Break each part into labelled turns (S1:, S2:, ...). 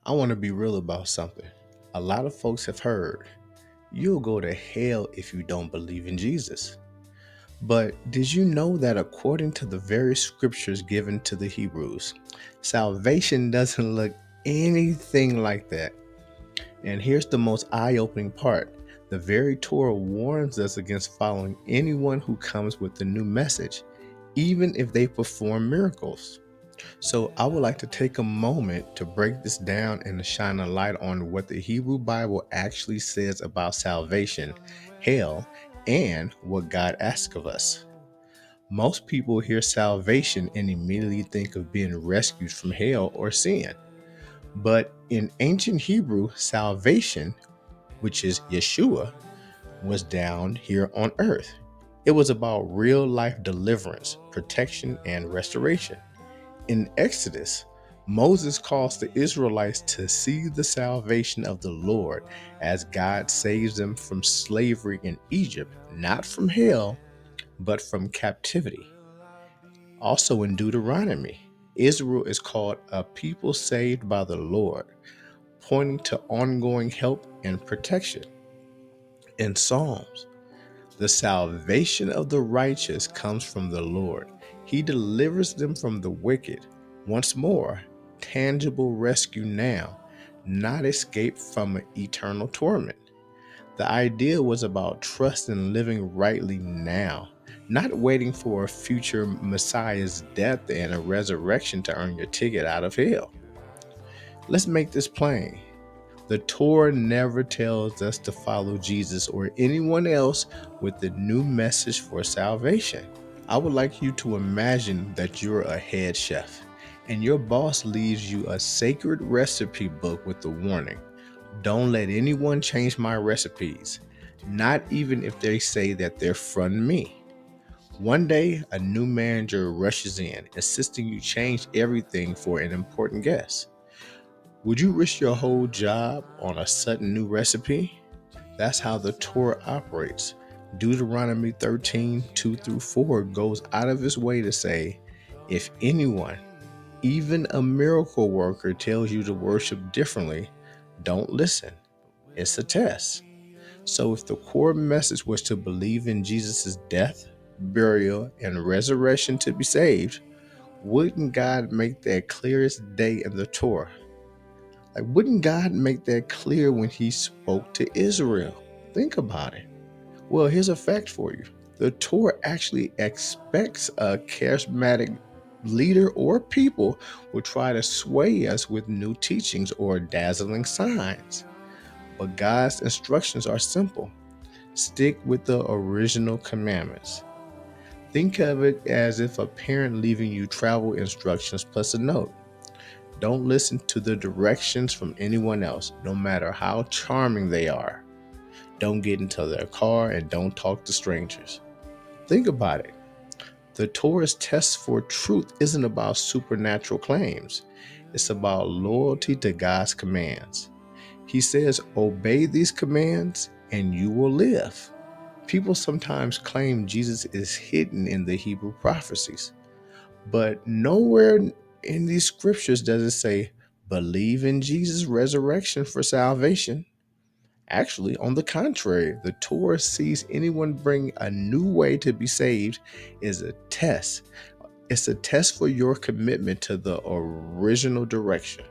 S1: I want to be real about something. A lot of folks have heard you'll go to hell if you don't believe in Jesus. But did you know that according to the very scriptures given to the Hebrews, salvation doesn't look anything like that? And here's the most eye opening part: the very Torah warns us against following anyone who comes with a new message, even if they perform miracles. So, I would like to take a moment to break this down and to shine a light on what the Hebrew Bible actually says about salvation, hell, and what God asks of us. Most people hear salvation and immediately think of being rescued from hell or sin. But in ancient Hebrew, salvation, which is Yeshua, was down here on earth. It was about real life deliverance, protection, and restoration. In Exodus, Moses calls the Israelites to see the salvation of the Lord as God saves them from slavery in Egypt, not from hell, but from captivity. Also in Deuteronomy, Israel is called a people saved by the Lord, pointing to ongoing help and protection. In Psalms, the salvation of the righteous comes from the Lord. He delivers them from the wicked. Once more, tangible rescue now, not escape from eternal torment. The idea was about trust and living rightly now, not waiting for a future Messiah's death and a resurrection to earn your ticket out of hell. Let's make this plain. The Torah never tells us to follow Jesus or anyone else with the new message for salvation. I would like you to imagine that you're a head chef and your boss leaves you a sacred recipe book with the warning: don't let anyone change my recipes, not even if they say that they're from me. One day, a new manager rushes in, insisting you change everything for an important guest. Would you risk your whole job on a sudden new recipe? That's how the Torah operates. Deuteronomy 13:2 through 4 goes out of its way to say, if anyone, even a miracle worker, tells you to worship differently, don't listen. It's a test. So if the core message was to believe in Jesus' death, burial, and resurrection to be saved, wouldn't God make that clear as day in the Torah? Wouldn't God make that clear when he spoke to Israel? Think about it. Well, here's a fact for you. The Torah actually expects a charismatic leader or people will try to sway us with new teachings or dazzling signs. But God's instructions are simple. Stick with the original commandments. Think of it as if a parent leaving you travel instructions plus a note. Don't listen to the directions from anyone else, no matter how charming they are. Don't get into their car and don't talk to strangers. Think about it. The Torah's test for truth isn't about supernatural claims. It's about loyalty to God's commands. He says, obey these commands and you will live. People sometimes claim Jesus is hidden in the Hebrew prophecies, but nowhere in these scriptures does it say, believe in Jesus' resurrection for salvation. Actually, on the contrary, the Torah sees anyone bring a new way to be saved as a test. It's a test for your commitment to the original direction.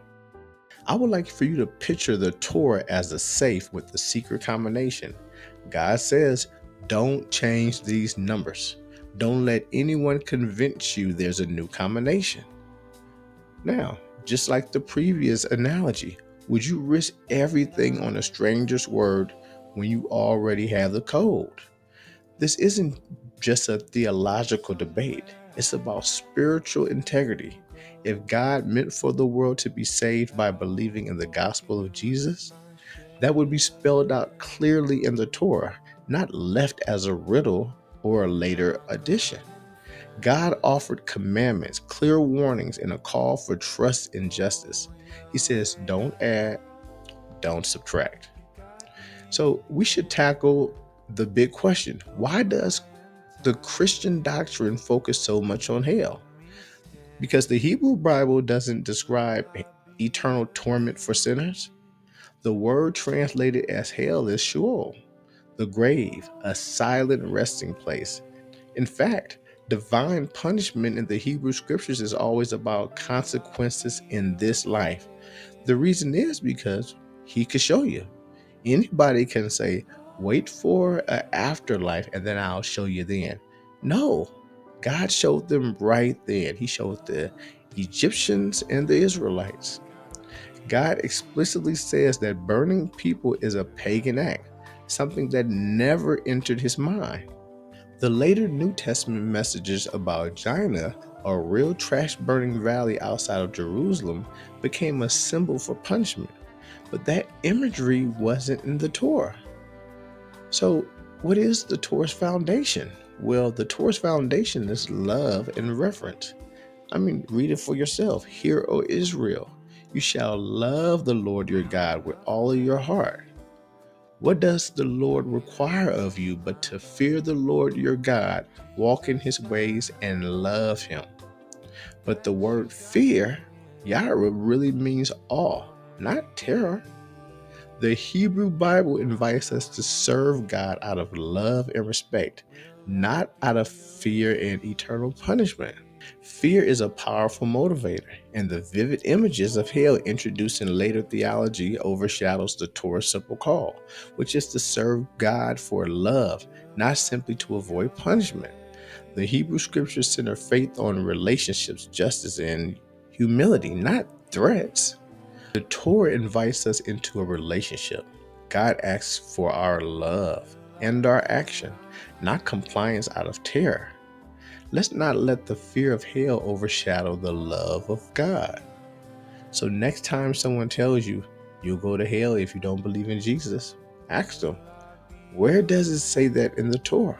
S1: I would like for you to picture the Torah as a safe with the secret combination. God says, don't change these numbers. Don't let anyone convince you there's a new combination. Now, just like the previous analogy, would you risk everything on a stranger's word when you already have the code? This isn't just a theological debate. It's about spiritual integrity. If God meant for the world to be saved by believing in the gospel of Jesus, that would be spelled out clearly in the Torah, not left as a riddle or a later addition. God offered commandments, clear warnings, and a call for trust and justice. He says, don't add, don't subtract. So we should tackle the big question: why does the Christian doctrine focus so much on hell? Because the Hebrew Bible doesn't describe eternal torment for sinners? The word translated as hell is Sheol, the grave, a silent resting place. In fact, divine punishment in the Hebrew scriptures is always about consequences in this life. The reason is because he could show you. Anybody can say, wait for an afterlife and then I'll show you then. No, God showed them right then. He showed the Egyptians and the Israelites. God explicitly says that burning people is a pagan act, something that never entered his mind. The later New Testament messages about Jina, a real trash burning valley outside of Jerusalem, became a symbol for punishment. But that imagery wasn't in the Torah. So, what is the Torah's foundation? Well, the Torah's foundation is love and reverence. Read it for yourself. Hear, O Israel, you shall love the Lord your God with all of your heart. What does the Lord require of you but to fear the Lord your God, walk in his ways, and love him? But the word fear, Yara, really means awe, not terror. The Hebrew Bible invites us to serve God out of love and respect, not out of fear and eternal punishment. Fear is a powerful motivator, and the vivid images of hell introduced in later theology overshadows the Torah's simple call, which is to serve God for love, not simply to avoid punishment. The Hebrew scriptures center faith on relationships, justice, and humility, not threats. The Torah invites us into a relationship. God asks for our love and our action, not compliance out of terror. Let's not let the fear of hell overshadow the love of God. So next time someone tells you you'll go to hell if you don't believe in Jesus, ask them, where does it say that in the Torah?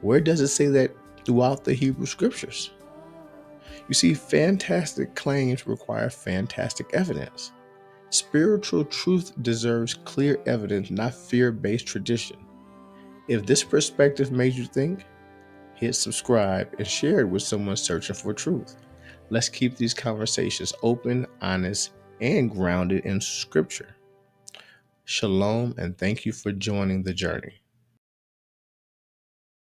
S1: Where does it say that throughout the Hebrew scriptures? You see, fantastic claims require fantastic evidence. Spiritual truth deserves clear evidence, not fear-based tradition. If this perspective made you think, hit subscribe and share it with someone searching for truth. Let's keep these conversations open, honest, and grounded in scripture. Shalom, and thank you for joining the journey.